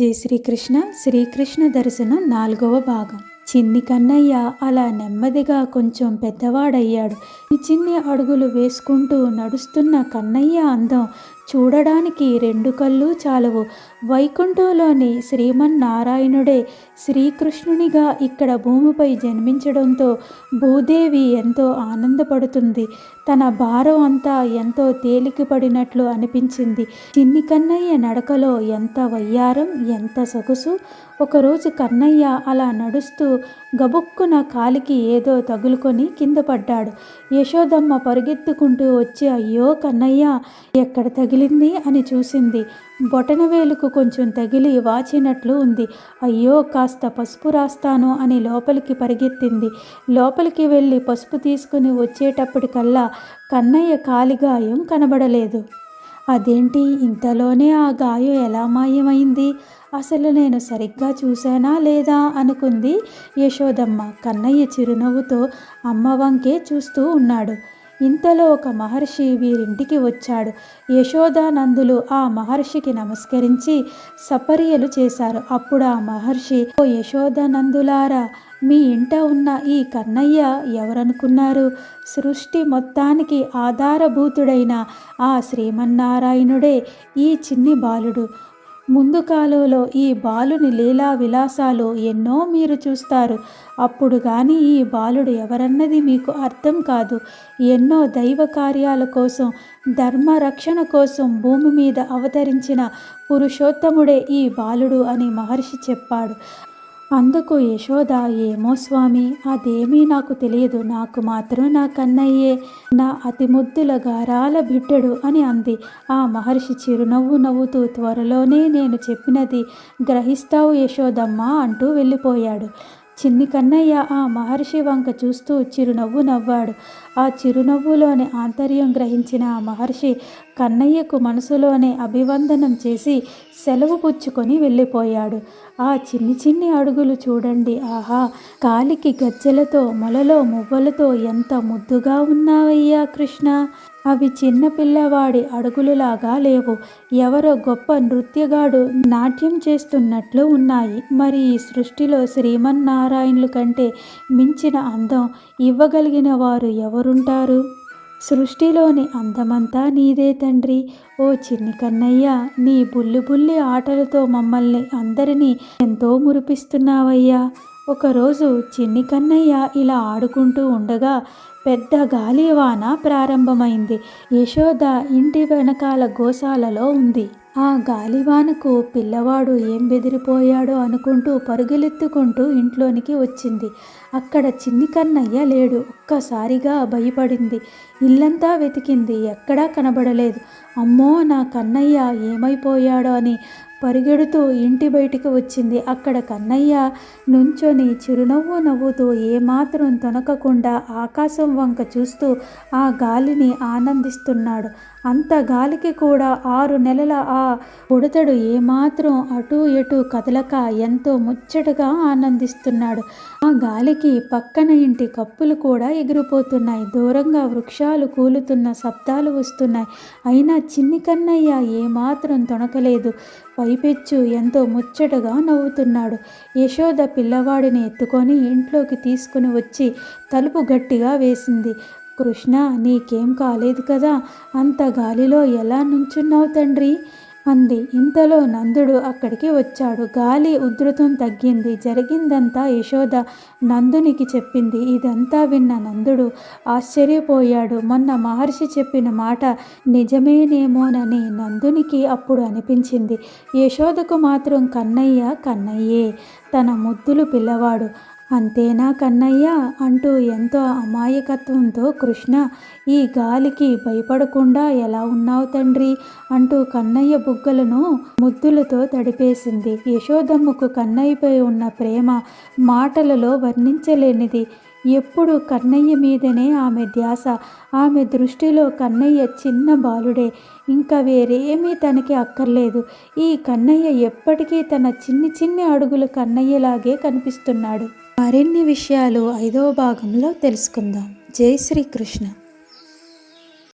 జై శ్రీకృష్ణ. శ్రీకృష్ణ దర్శనం 4వ భాగం. చిన్ని కన్నయ్య అలా నెమ్మదిగా కొంచెం పెద్దవాడయ్యాడు. చిన్ని అడుగులు వేసుకుంటూ నడుస్తున్న కన్నయ్య అందం చూడడానికి 2 కళ్ళు చాలవు. వైకుంఠంలోని శ్రీమన్నారాయణుడే శ్రీకృష్ణునిగా ఇక్కడ భూమిపై జన్మించడంతో భూదేవి ఎంతో ఆనందపడుతుంది. తన భారం అంతా ఎంతో తేలికపడినట్లు అనిపించింది. చిన్ని కన్నయ్య నడకలో ఎంత వయ్యారం, ఎంత సొగసు. ఒకరోజు కన్నయ్య అలా నడుస్తూ గబుక్కున కాలికి ఏదో తగులుకొని కింద పడ్డాడు. యశోదమ్మ పరుగెత్తుకుంటూ వచ్చి, అయ్యో కన్నయ్య, ఎక్కడ తగిలింది అని చూసింది. బొటనవేలుకు కొంచెం తగిలి వాచినట్లు ఉంది. అయ్యో, కాస్త పసుపు రాస్తాను అని లోపలికి పరిగెత్తింది. లోపలికి వెళ్ళి పసుపు తీసుకుని వచ్చేటప్పటికల్లా కన్నయ్య కాలి గాయం కనబడలేదు. అదేంటి, ఇంతలోనే ఆ గాయం ఎలా మాయమైంది? అసలు నేను సరిగ్గా చూశానా లేదా అనుకుంది యశోదమ్మ. కన్నయ్య చిరునవ్వుతో అమ్మ వంకే చూస్తూ ఉన్నాడు. ఇంతలో ఒక మహర్షి వీరింటికి వచ్చాడు. యశోదానందులు ఆ మహర్షికి నమస్కరించి సపర్యలు చేశారు. అప్పుడు ఆ మహర్షి, ఓ యశోదానందులారా, మీ ఇంట ఉన్న ఈ కన్నయ్య ఎవరనుకున్నారు? సృష్టి మొత్తానికి ఆధారభూతుడైన ఆ శ్రీమన్నారాయణుడే ఈ చిన్ని బాలుడు. ముందు కాలంలో ఈ బాలుని లీలా విలాసాలు ఎన్నో మీరు చూస్తారు. అప్పుడు కానీ ఈ బాలుడు ఎవరన్నది మీకు అర్థం కాదు. ఎన్నో దైవ కార్యాల కోసం, ధర్మరక్షణ కోసం భూమి మీద అవతరించిన పురుషోత్తముడే ఈ బాలుడు అని మహర్షి చెప్పాడు. అందుకు యశోద, ఏమో స్వామి, అదేమీ నాకు తెలియదు. నాకు మాత్రం నా కన్నయ్యే, నా అతి ముద్దుల గారాల బిడ్డడు అని అంది. ఆ మహర్షి చిరునవ్వు నవ్వుతూ, త్వరలోనే నేను చెప్పినది గ్రహిస్తావు యశోదమ్మ అంటూ వెళ్ళిపోయాడు. చిన్ని కన్నయ్య ఆ మహర్షి వంక చూస్తూ చిరునవ్వు నవ్వాడు. ఆ చిరునవ్వులోని ఆంతర్యం గ్రహించిన ఆ మహర్షి కన్నయ్యకు మనసులోనే అభివందనం చేసి సెలవు పుచ్చుకొని వెళ్ళిపోయాడు. ఆ చిన్ని చిన్ని అడుగులు చూడండి, ఆహా, కాలికి గజ్జెలతో, మొలలో మువ్వలతో ఎంత ముద్దుగా ఉన్నావయ్యా కృష్ణ. అవి చిన్న పిల్లవాడి అడుగులులాగా లేవు. ఎవరో గొప్ప నృత్యగాడు నాట్యం చేస్తున్నట్లు ఉన్నాయి. మరి ఈ సృష్టిలో శ్రీమన్నారాయణుల కంటే మించిన అందం ఇవ్వగలిగిన వారు ఎవరుంటారు? సృష్టిలోని అందమంతా నీదే తండ్రి. ఓ చిన్ని కన్నయ్య, నీ బుల్లి బుల్లి ఆటలతో మమ్మల్ని అందరినీ ఎంతో మురిపిస్తున్నావయ్యా. ఒకరోజు చిన్ని కన్నయ్య ఇలా ఆడుకుంటూ ఉండగా పెద్ద గాలివాన ప్రారంభమైంది. యశోద ఇంటి వెనకాల గోశాలలో ఉంది. ఆ గాలివానకు పిల్లవాడు ఏం బెదిరిపోయాడో అనుకుంటూ పరుగులెత్తుకుంటూ ఇంట్లోనికి వచ్చింది. అక్కడ చిన్ని కన్నయ్య లేడు. ఒక్కసారిగా భయపడింది. ఇల్లంతా వెతికింది, ఎక్కడా కనబడలేదు. అమ్మో, నా కన్నయ్య ఏమైపోయాడో అని పరిగెడుతూ ఇంటి బయటికి వచ్చింది. అక్కడ కన్నయ్య నుంచొని చిరునవ్వు నవ్వుతూ ఏమాత్రం తొనకకుండా ఆకాశం వంక చూస్తూ ఆ గాలిని ఆనందిస్తున్నాడు. అంత గాలికి కూడా 6 నెలల ఆ ఉడతడు ఏమాత్రం అటూ ఇటూ కదలక ఎంతో ముచ్చటగా ఆనందిస్తున్నాడు. ఆ గాలికి పక్కన ఇంటి కప్పులు కూడా ఎగిరిపోతున్నాయి. దూరంగా వృక్షాలు కూలుతున్న శబ్దాలు వస్తున్నాయి. అయినా చిన్ని కన్నయ్య ఏమాత్రం తొణకలేదు. పైపెచ్చు ఎంతో ముచ్చటగా నవ్వుతున్నాడు. యశోద పిల్లవాడిని ఎత్తుకొని ఇంట్లోకి తీసుకుని వచ్చి తలుపు గట్టిగా వేసింది. కృష్ణ, నీకేం కాలేదు కదా? అంత గాలిలో ఎలా నుంచున్నావు తండ్రి అంది. ఇంతలో నందుడు అక్కడికి వచ్చాడు. గాలి ఉధృతం తగ్గింది. జరిగిందంతా యశోద నందునికి చెప్పింది. ఇదంతా విన్న నందుడు ఆశ్చర్యపోయాడు. మొన్న మహర్షి చెప్పిన మాట నిజమేనేమోనని నందునికి అప్పుడు అనిపించింది. యశోదకు మాత్రం కన్నయ్య కన్నయ్యే, తన ముద్దులు పిల్లవాడు. అంతేనా కన్నయ్య అంటూ ఎంతో అమాయకత్వంతో, కృష్ణ, ఈ గాలికి భయపడకుండా ఎలా ఉన్నావు తండ్రి అంటూ కన్నయ్య బుగ్గలను ముద్దులతో తడిపేసింది. యశోదమ్మకు కన్నయ్యపై ఉన్న ప్రేమ మాటలలో వర్ణించలేనిది. ఎప్పుడు కన్నయ్య మీదనే ఆమె ధ్యాస. ఆమె దృష్టిలో కన్నయ్య చిన్న బాలుడే, ఇంకా వేరేమీ తనకి అక్కర్లేదు. ఈ కన్నయ్య ఎప్పటికీ తన చిన్ని చిన్ని అడుగులు కన్నయ్యలాగే కనిపిస్తున్నాడు. మరిన్ని విషయాలు 5వ భాగంలో తెలుసుకుందాం. జై శ్రీకృష్ణ.